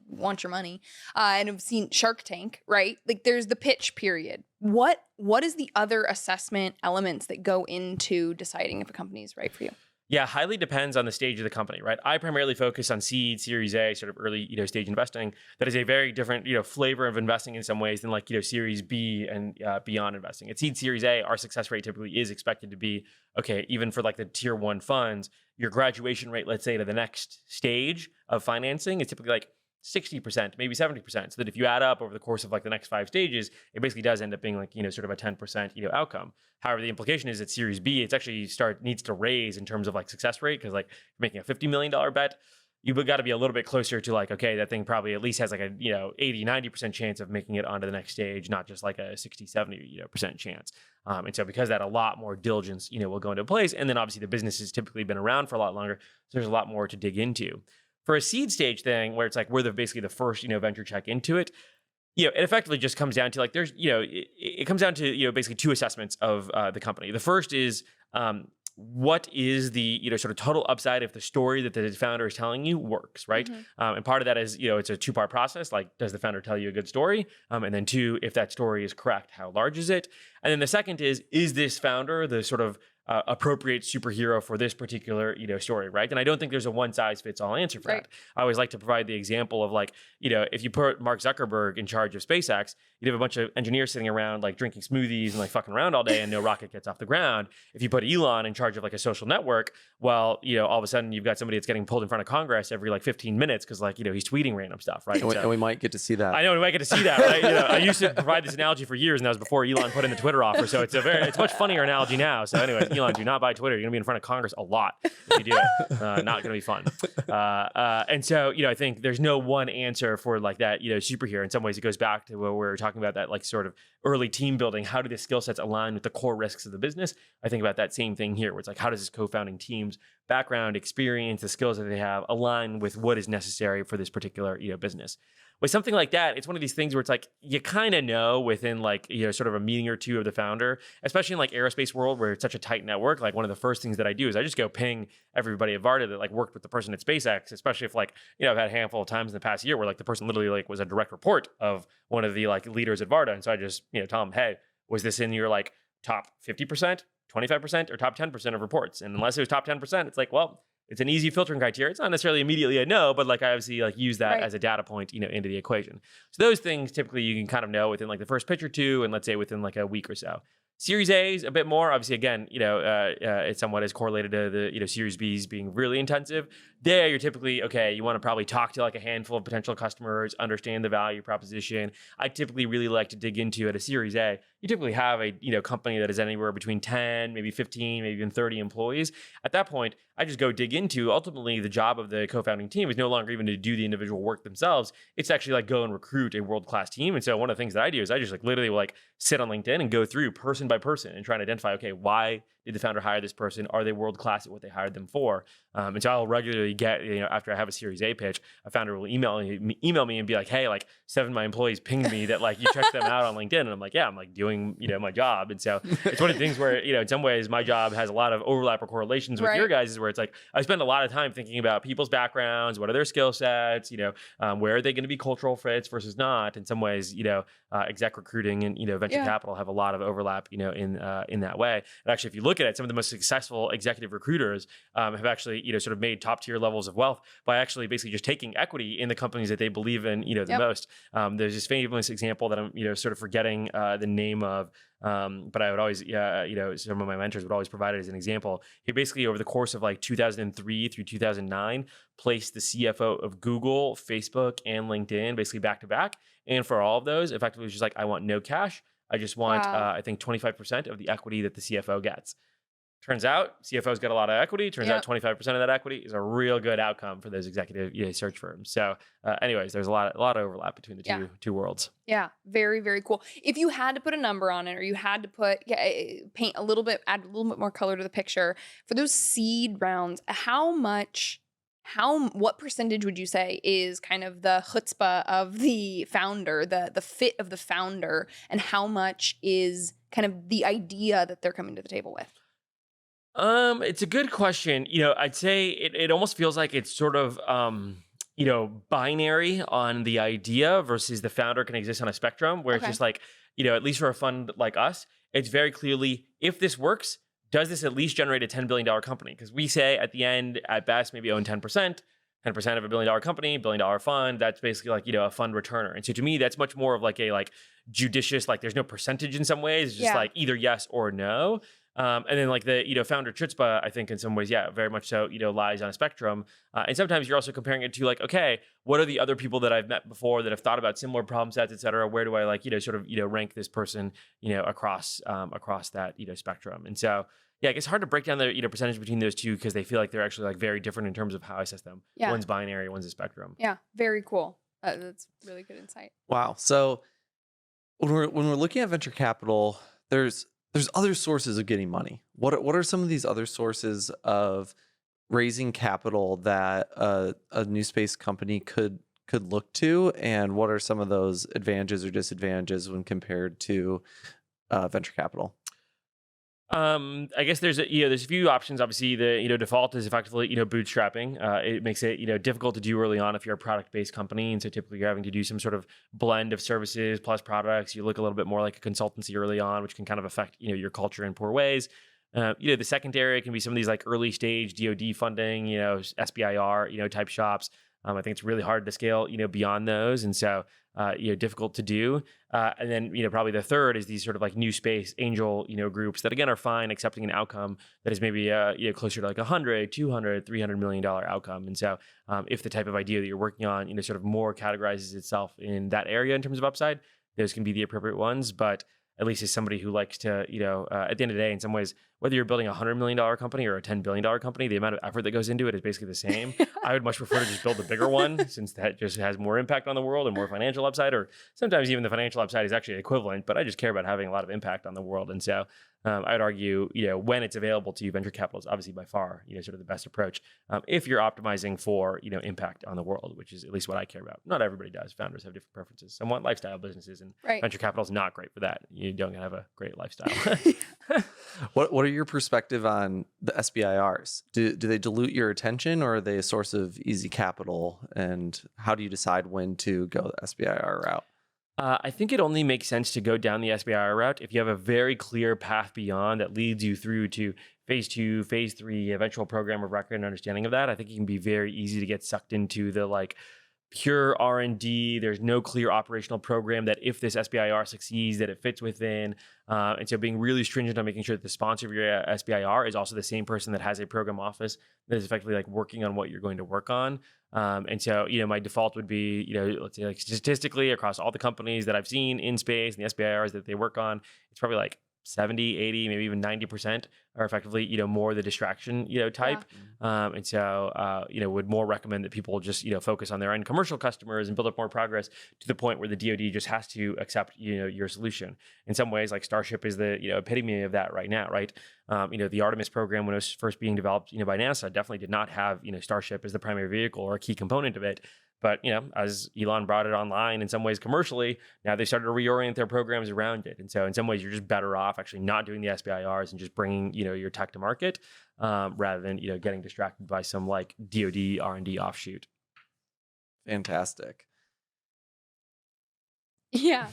want your money, and have seen Shark Tank, right? Like there's the pitch period. What is the other assessment elements that go into deciding if a company is right for you? Yeah, highly depends on the stage of the company, right? I primarily focus on seed, Series A, sort of early, stage investing. That is a very different, flavor of investing in some ways than like, Series B and beyond investing. At seed, Series A, our success rate typically is expected to be, okay, even for like the tier one funds, your graduation rate, let's say to the next stage of financing is typically like 60%, maybe 70%. So that if you add up over the course of like the next 5 stages, it basically does end up being like, sort of a 10%, outcome. However, the implication is that Series B, it's actually needs to raise in terms of like success rate. Cause like making a $50 million bet, you've got to be a little bit closer to like, okay, that thing probably at least has like a, 80, 90% chance of making it onto the next stage, not just like a 60, 70, percent chance. And so because that a lot more diligence, will go into place. And then obviously the business has typically been around for a lot longer. So there's a lot more to dig into. For a seed stage thing where it's like we're basically the first venture check into it, it effectively just comes down to like there's it comes down to basically 2 assessments of the company. The first is what is the sort of total upside if the story that the founder is telling you works, right? And part of that is it's a 2-part process. Like, does the founder tell you a good story? And then 2, if that story is correct, how large is it? And then the second is this founder the sort of appropriate superhero for this particular story, right? And I don't think there's a one size fits all answer for that. I always like to provide the example of like if you put Mark Zuckerberg in charge of SpaceX, you'd have a bunch of engineers sitting around like drinking smoothies and like fucking around all day and no rocket gets off the ground. If you put Elon in charge of like a social network, well, all of a sudden you've got somebody that's getting pulled in front of Congress every like 15 minutes because like he's tweeting random stuff, right? And we might get to see that. I know we might get to see that, right? I used to provide this analogy for years, and that was before Elon put in the Twitter offer. So it's a much funnier analogy now. So anyways, Elon, do not buy Twitter. You're gonna be in front of Congress a lot if you do it. Not gonna be fun. And so I think there's no one answer for like that superhero. In some ways, it goes back to where we were talking about that like sort of early team building. How do the skill sets align with the core risks of the business? I think about that same thing here, where it's like how does this co-founding team's background, experience, the skills that they have align with what is necessary for this particular business. With something like that, it's one of these things where it's like you kind of know within like sort of a meeting or two of the founder, especially in like aerospace world where it's such a tight network. Like one of the first things that I do is I just go ping everybody at Varda that like worked with the person at SpaceX, especially if like I've had a handful of times in the past year where like the person literally like was a direct report of one of the like leaders at Varda, and so I just tell them, hey, was this in your like top 50%, 25%, or top 10% of reports? And unless it was top 10%, it's like, well, it's an easy filtering criteria. It's not necessarily immediately a no, but like I obviously like use that as a data point, into the equation. So those things typically you can kind of know within like the first pitch or two, and let's say within like a week or so. Series A is a bit more, obviously, again, it somewhat is correlated to the Series B's being really intensive. There, you're typically, okay, you want to probably talk to like a handful of potential customers, understand the value proposition. I typically really like to dig into at a Series A. You typically have a company that is anywhere between 10, maybe 15, maybe even 30 employees. At that point, I just go dig into, ultimately, the job of the co-founding team is no longer even to do the individual work themselves. It's actually like go and recruit a world-class team. And so one of the things that I do is I just like literally like sit on LinkedIn and go through person by person and try to identify, okay, why did the founder hire this person? Are they world-class at what they hired them for? And so I'll regularly get, after I have a Series A pitch, a founder will email me and be like, hey, like 7 of my employees pinged me that like you checked them out on LinkedIn. And I'm like, yeah, I'm like doing, my job. And so it's one of the things where, in some ways my job has a lot of overlap or correlations with your guys', where it's like, I spend a lot of time thinking about people's backgrounds, what are their skill sets, where are they going to be cultural fits versus not. In some ways, exec recruiting and, venture capital have a lot of overlap, in that way. And actually, if you look at it, some of the most successful executive recruiters have actually, sort of made top tier levels of wealth by actually basically just taking equity in the companies that they believe in, the most. There's this famous example that I'm, sort of forgetting the name of. But I would always, some of my mentors would always provide it as an example. He basically, over the course of like 2003 through 2009, placed the CFO of Google, Facebook, and LinkedIn basically back to back. And for all of those, effectively, it was just like, I want no cash. I just want, I think, 25% of the equity that the CFO gets. Turns out CFO's got a lot of equity. Turns out 25% of that equity is a real good outcome for those executive search firms. So anyways, there's a lot of overlap between the two worlds. Yeah, very, very cool. If you had to put a number on it, or you had to paint a little bit, add a little bit more color to the picture for those seed rounds, how much what percentage would you say is kind of the chutzpah of the founder, the fit of the founder, and how much is kind of the idea that they're coming to the table with? It's a good question. I'd say it almost feels like it's sort of binary on the idea versus the founder can exist on a spectrum where it's just like, at least for a fund like us, it's very clearly, if this works, does this at least generate a $10 billion company? Because we say at the end, at best, maybe own 10%, 10% of $1 billion company, $1 billion fund. That's basically like, a fund returner. And so to me, that's much more of like a judicious, like there's no percentage in some ways. It's just like either yes or no. And then like the, founder chutzpah, I think in some ways, very much so, lies on a spectrum. And sometimes you're also comparing it to like, okay, what are the other people that I've met before that have thought about similar problem sets, et cetera? Where do I like, sort of, rank this person, across that, spectrum. And so, I guess hard to break down the, percentage between those two because they feel like they're actually like very different in terms of how I assess them. Yeah. One's binary, one's a spectrum. Yeah. Very cool. That's really good insight. Wow. So when we're looking at venture capital, there's other sources of getting money. What are some of these other sources of raising capital that a new space company could look to, and what are some of those advantages or disadvantages when compared to venture capital? I guess there's a few options. Obviously, the default is effectively bootstrapping. It makes it difficult to do early on if you're a product-based company, and so typically you're having to do some sort of blend of services plus products. You look a little bit more like a consultancy early on, which can kind of affect your culture in poor ways. The second area can be some of these like early stage DoD funding, SBIR, type shops. I think it's really hard to scale, beyond those, and so difficult to do. And then probably the third is these sort of like new space angel groups that again are fine accepting an outcome that is maybe closer to like 100, 200, $300 million outcome. And so if the type of idea that you're working on sort of more categorizes itself in that area in terms of upside, those can be the appropriate ones. But at least as somebody who likes to, at the end of the day, in some ways, whether you're building a $100 million company or a $10 billion company, the amount of effort that goes into it is basically the same. I would much prefer to just build a bigger one since that just has more impact on the world and more financial upside, or sometimes even the financial upside is actually equivalent, but I just care about having a lot of impact on the world. And so I would argue, when it's available to you, venture capital is obviously by far, sort of the best approach if you're optimizing for, impact on the world, which is at least what I care about. Not everybody does. Founders have different preferences. Some want lifestyle businesses, and venture capital is not great for that. You don't have a great lifestyle. What are your perspective on the SBIRs? Do they dilute your attention, or are they a source of easy capital? And how do you decide when to go the SBIR route? I think it only makes sense to go down the SBIR route if you have a very clear path beyond that leads you through to phase 2, phase 3, eventual program of record and understanding of that. I think it can be very easy to get sucked into the like pure R&D. There's no clear operational program that if this SBIR succeeds, that it fits within. And so being really stringent on making sure that the sponsor of your SBIR is also the same person that has a program office that is effectively like working on what you're going to work on. And so, my default would be, let's say like statistically across all the companies that I've seen in space and the SBIRs that they work on, it's probably like 70, 80, maybe even 90% are effectively, more the distraction, type. And so, would more recommend that people just, focus on their end commercial customers and build up more progress to the point where the DoD just has to accept, your solution. In some ways, like Starship is the, epitome of that right now, right? The Artemis program, when it was first being developed, by NASA, definitely did not have, Starship as the primary vehicle or a key component of it. But, as Elon brought it online in some ways commercially, now they started to reorient their programs around it. And so in some ways, you're just better off actually not doing the SBIRs and just bringing, your tech to market rather than, getting distracted by some like DoD R&D offshoot. Fantastic. Yeah.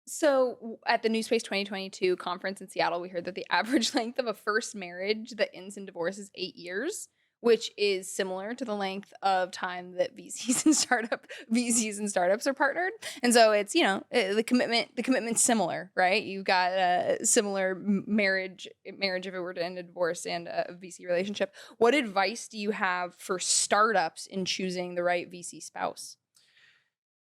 So at the New Space 2022 conference in Seattle, we heard that the average length of a first marriage that ends in divorce is 8 years, which is similar to the length of time that VCs and startups are partnered. And so it's, the commitment's similar, right? You got a similar marriage if it were to end in divorce, and a VC relationship. What advice do you have for startups in choosing the right VC spouse?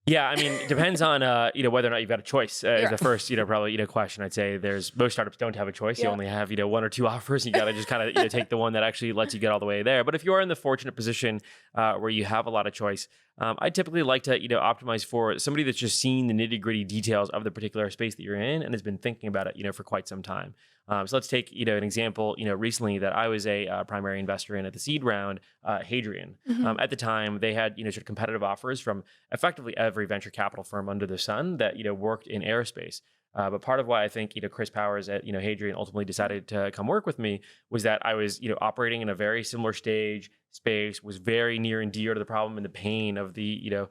Yeah, I mean, it depends on whether or not you've got a choice. Is the first probably question. I'd say most startups don't have a choice. You only have one or two offers. You got to just kind of take the one that actually lets you get all the way there. But if you are in the fortunate position where you have a lot of choice, I typically like to optimize for somebody that's just seen the nitty gritty details of the particular space that you're in and has been thinking about it for quite some time. So let's take, an example, recently that I was a primary investor in at the seed round, Hadrian. At the time, they had, sort of competitive offers from effectively every venture capital firm under the sun that, worked in aerospace. But part of why I think, Chris Powers at, Hadrian ultimately decided to come work with me was that I was, operating in a very similar space, was very near and dear to the problem and the pain of the,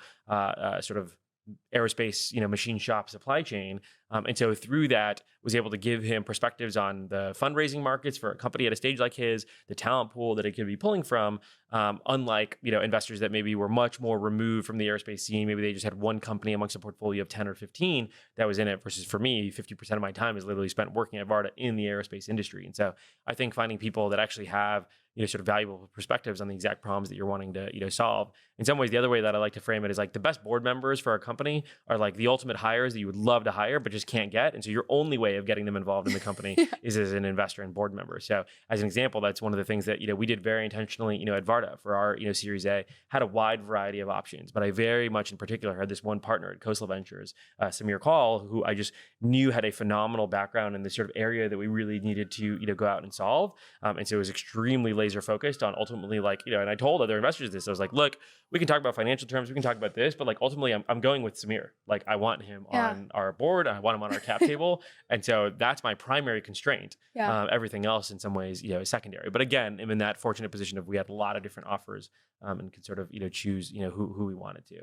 sort of aerospace, machine shop supply chain. And so through that, was able to give him perspectives on the fundraising markets for a company at a stage like his, the talent pool that it could be pulling from, unlike, investors that maybe were much more removed from the aerospace scene. Maybe they just had one company amongst a portfolio of 10 or 15 that was in it, versus for me, 50% of my time is literally spent working at Varda in the aerospace industry. And so I think finding people that actually have, sort of valuable perspectives on the exact problems that you're wanting to, solve. In some ways, the other way that I like to frame it is like the best board members for our company are like the ultimate hires that you would love to hire, but just can't get. And so your only way of getting them involved in the company is as an investor and board member. So as an example, that's one of the things that, we did very intentionally, at Varda for our, Series A, had a wide variety of options. But I very much in particular had this one partner at Coastal Ventures, Samir Kaul, who I just knew had a phenomenal background in the sort of area that we really needed to, go out and solve. And so it was extremely laser focused on ultimately like, and I told other investors this, I was like, look, we can talk about financial terms, we can talk about this, but like ultimately I'm going with Samir. Like I want him on our board, I want him on our cap table. And so that's my primary constraint. Everything else in some ways, is secondary. But again, I'm in that fortunate position of we had a lot of different offers and could sort of, choose, who we wanted to.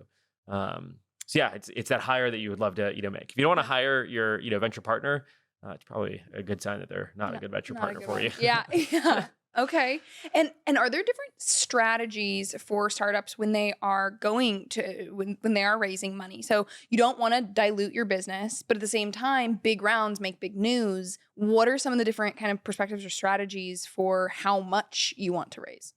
So yeah, it's that hire that you would love to, make. If you don't want to hire your, venture partner, it's probably a good sign that they're not a good venture partner for you. Yeah. Okay. And are there different strategies for startups when they are going to when they are raising money? So you don't want to dilute your business, but at the same time, big rounds make big news. What are some of the different kind of perspectives or strategies for how much you want to raise?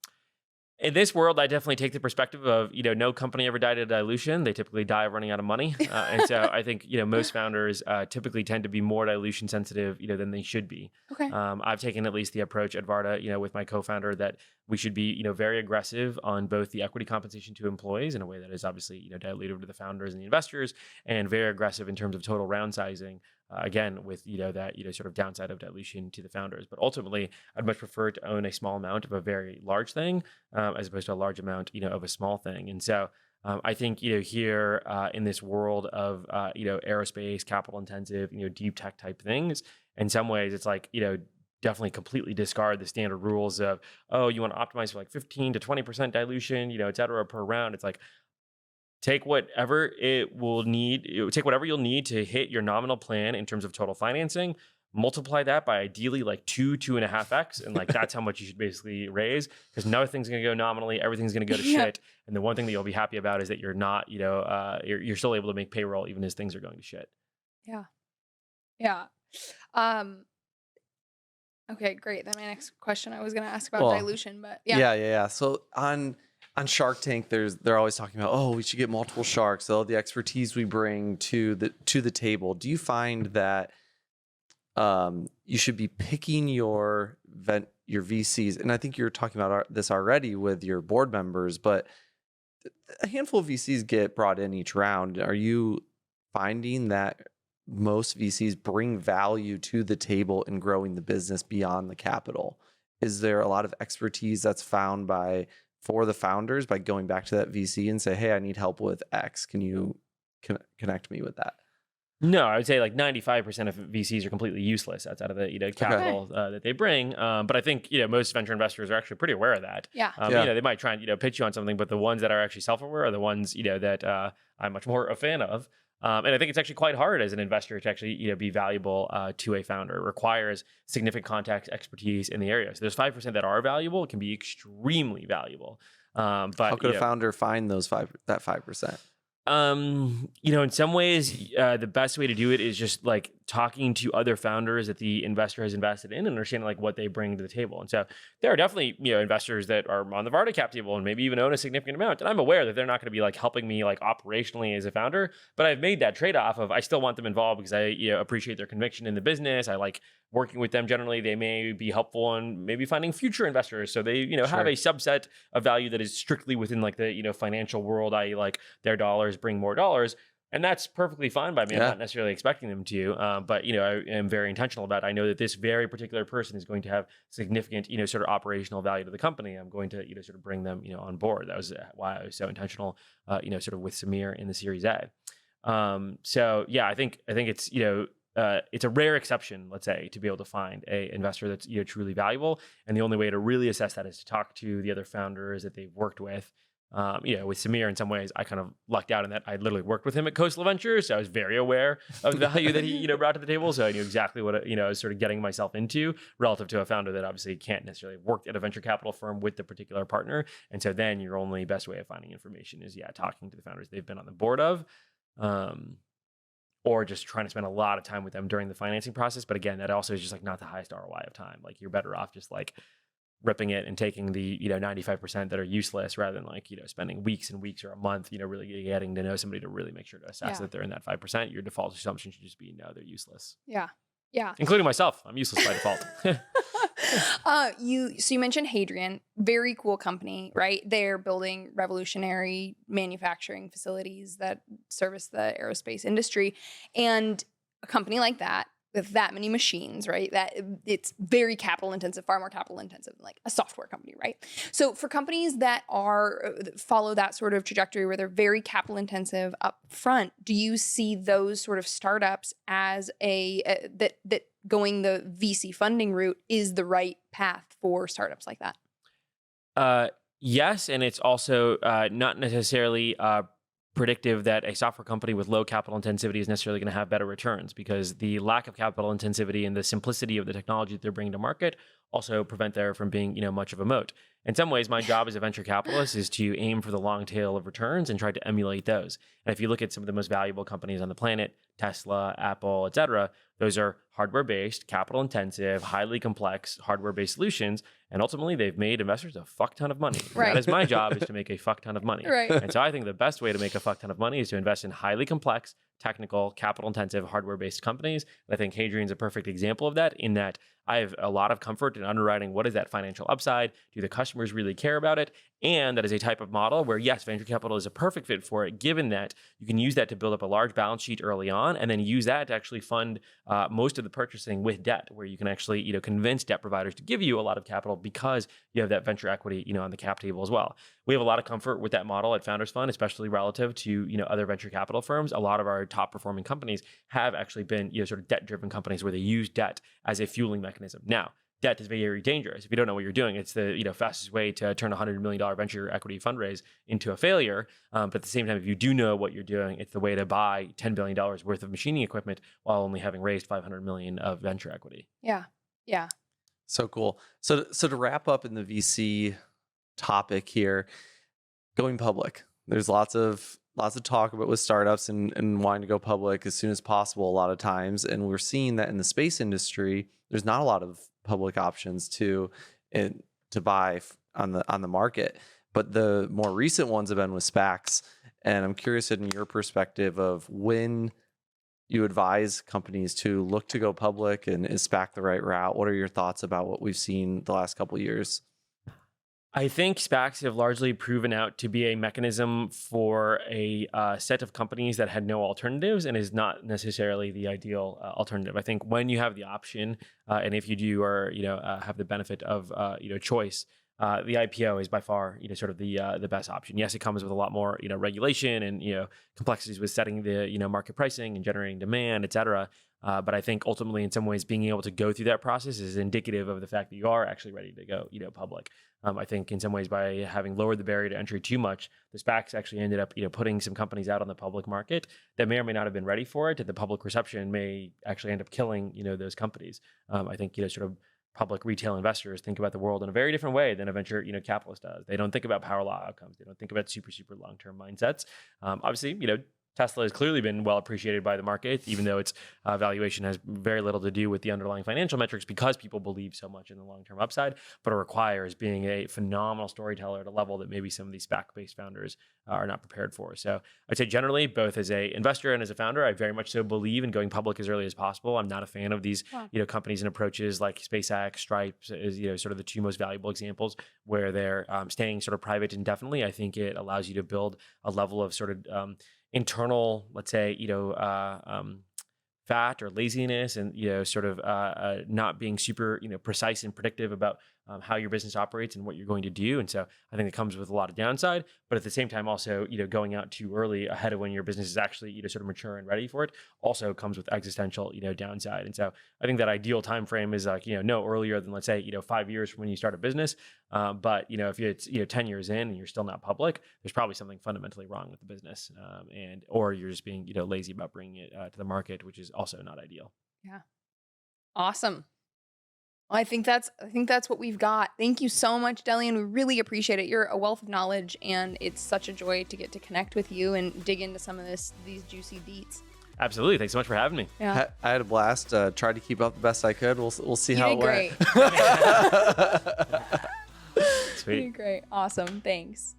In this world, I definitely take the perspective of, no company ever died of dilution. They typically die of running out of money. And so I think, most founders typically tend to be more dilution sensitive, than they should be. Okay. I've taken at least the approach at Varda, with my co-founder that we should be, very aggressive on both the equity compensation to employees in a way that is obviously, dilutive to the founders and the investors, and very aggressive in terms of total round sizing. Again, with, that, sort of downside of dilution to the founders. But ultimately, I'd much prefer to own a small amount of a very large thing as opposed to a large amount, of a small thing. And so I think, here in this world of, aerospace, capital intensive, deep tech type things, in some ways it's like, definitely completely discard the standard rules of, oh, you want to optimize for like 15 to 20% dilution, et cetera, per round. It's like, take whatever you'll need to hit your nominal plan in terms of total financing, multiply that by ideally like 2.5x. And like, that's how much you should basically raise, because nothing's going to go nominally. Everything's going to go to shit. And the one thing that you'll be happy about is that you're not, you're still able to make payroll even as things are going to shit. Yeah. Okay, great. Then my next question, I was going to ask about dilution, but yeah. So on Shark Tank, they're always talking about, oh, we should get multiple sharks, all the expertise we bring to the table. Do you find that you should be picking your VCs? And I think you're talking about this already with your board members, but a handful of VCs get brought in each round. Are you finding that most VCs bring value to the table in growing the business beyond the capital? Is there a lot of expertise that's found for the founders by going back to that VC and say, hey, I need help with X. Can you connect me with that? No, I would say like 95% of VCs are completely useless outside of the capital that they bring. But I think most venture investors are actually pretty aware of that. They might try and pitch you on something, but the ones that are actually self-aware are the ones that I'm much more a fan of. And I think it's actually quite hard as an investor to actually be valuable to a founder. It requires significant context, expertise in the area. So there's 5% that are valuable. It can be extremely valuable. But how could a founder find that 5%? In some ways, the best way to do it is just like talking to other founders that the investor has invested in and understanding like what they bring to the table. And so there are definitely, investors that are on the Varda cap table and maybe even own a significant amount. And I'm aware that they're not going to be like helping me like operationally as a founder, but I've made that trade-off of I still want them involved because I appreciate their conviction in the business. I like working with them. Generally, they may be helpful in maybe finding future investors. So they, have a subset of value that is strictly within like the, financial world, i.e. like their dollars bring more dollars. And that's perfectly fine by me. I'm Yeah. not necessarily expecting them to, but I am very intentional about it. I know that this very particular person is going to have significant, sort of operational value to the company. I'm going to, sort of bring them, on board. That was why I was so intentional, sort of with Samir in the Series A. So yeah, I think it's, it's a rare exception, let's say, to be able to find a investor that's truly valuable. And the only way to really assess that is to talk to the other founders that they've worked with. With Samir, in some ways, I kind of lucked out in that I literally worked with him at Coastal Ventures, so I was very aware of the value that he brought to the table. So I knew exactly what I was sort of getting myself into relative to a founder that obviously can't necessarily have worked at a venture capital firm with the particular partner. And so then your only best way of finding information is talking to the founders they've been on the board of. Or just trying to spend a lot of time with them during the financing process. But again, that also is just like not the highest ROI of time. Like you're better off just like ripping it and taking the 95% that are useless rather than like spending weeks and weeks or a month really getting to know somebody to really make sure to assess that they're in that 5%. Your default assumption should just be no, they're useless. Yeah, including myself. I'm useless by default. You mentioned Hadrian, very cool company, right? They're building revolutionary manufacturing facilities that service the aerospace industry, and a company like that with that many machines, right? That it's very capital intensive, far more capital intensive than like a software company, right? So for companies that follow that sort of trajectory where they're very capital intensive up front, do you see those sort of startups as that going the VC funding route is the right path for startups like that? Yes, and it's also not necessarily predictive that a software company with low capital intensity is necessarily going to have better returns, because the lack of capital intensity and the simplicity of the technology that they're bringing to market also prevent there from being much of a moat. In some ways, my job as a venture capitalist is to aim for the long tail of returns and try to emulate those. And if you look at some of the most valuable companies on the planet, Tesla, Apple, et cetera, those are hardware-based, capital-intensive, highly complex hardware-based solutions. And ultimately, they've made investors a fuck ton of money. Right. That is my job, is to make a fuck ton of money. Right. And so I think the best way to make a fuck ton of money is to invest in highly complex, technical, capital-intensive, hardware-based companies. And I think Hadrian's a perfect example of that, in that I have a lot of comfort in underwriting what is that financial upside, do the customers really care about it, and that is a type of model where, yes, venture capital is a perfect fit for it, given that you can use that to build up a large balance sheet early on, and then use that to actually fund most of the purchasing with debt, where you can actually convince debt providers to give you a lot of capital because you have that venture equity on the cap table as well. We have a lot of comfort with that model at Founders Fund, especially relative to other venture capital firms. A lot of our top performing companies have actually been sort of debt driven companies where they use debt as a fueling mechanism. Now, debt is very dangerous. If you don't know what you're doing, it's the fastest way to turn a $100 million venture equity fundraise into a failure. But at the same time, if you do know what you're doing, it's the way to buy $10 billion worth of machining equipment while only having raised $500 million of venture equity. Yeah. So cool. So to wrap up in the VC topic here, going public. There's lots of talk about with startups and wanting to go public as soon as possible a lot of times. And we're seeing that in the space industry, there's not a lot of public options to buy on the market. But the more recent ones have been with SPACs. And I'm curious in your perspective of when you advise companies to look to go public, and is SPAC the right route? What are your thoughts about what we've seen the last couple of years? I think SPACs have largely proven out to be a mechanism for a set of companies that had no alternatives, and is not necessarily the ideal alternative. I think when you have the option, and if you do, or have the benefit of choice, the IPO is by far sort of the best option. Yes, it comes with a lot more regulation and complexities with setting the market pricing and generating demand, et cetera. But I think ultimately, in some ways, being able to go through that process is indicative of the fact that you are actually ready to go public. I think in some ways, by having lowered the barrier to entry too much, the SPACs actually ended up putting some companies out on the public market that may or may not have been ready for it. The public reception may actually end up killing those companies. I think sort of public retail investors think about the world in a very different way than a venture capitalist does. They don't think about power law outcomes. They don't think about super long-term mindsets. Obviously, Tesla has clearly been well appreciated by the market, even though its valuation has very little to do with the underlying financial metrics, because people believe so much in the long-term upside. But it requires being a phenomenal storyteller at a level that maybe some of these SPAC-based founders are not prepared for. So I'd say generally, both as an investor and as a founder, I very much so believe in going public as early as possible. I'm not a fan of these companies and approaches like SpaceX, Stripe is sort of the two most valuable examples where they're staying sort of private indefinitely. I think it allows you to build a level of sort of internal, let's say, fat or laziness, and sort of not being super precise and predictive about how your business operates and what you're going to do. And so I think it comes with a lot of downside, but at the same time also going out too early ahead of when your business is actually sort of mature and ready for it also comes with existential downside. And so I think that ideal time frame is like no earlier than, let's say 5 years from when you start a business. But if it's 10 years in and you're still not public, there's probably something fundamentally wrong with the business, or you're just being lazy about bringing it to the market, which is also not ideal. Yeah. Awesome. Well, I think that's what we've got. Thank you so much, Delian. We really appreciate it. You're a wealth of knowledge, and it's such a joy to get to connect with you and dig into some of these juicy beats. Absolutely. Thanks so much for having me. Yeah. I had a blast. Tried to keep up the best I could. We'll see You how did it went. great. Sweet. You did great. Awesome. Thanks.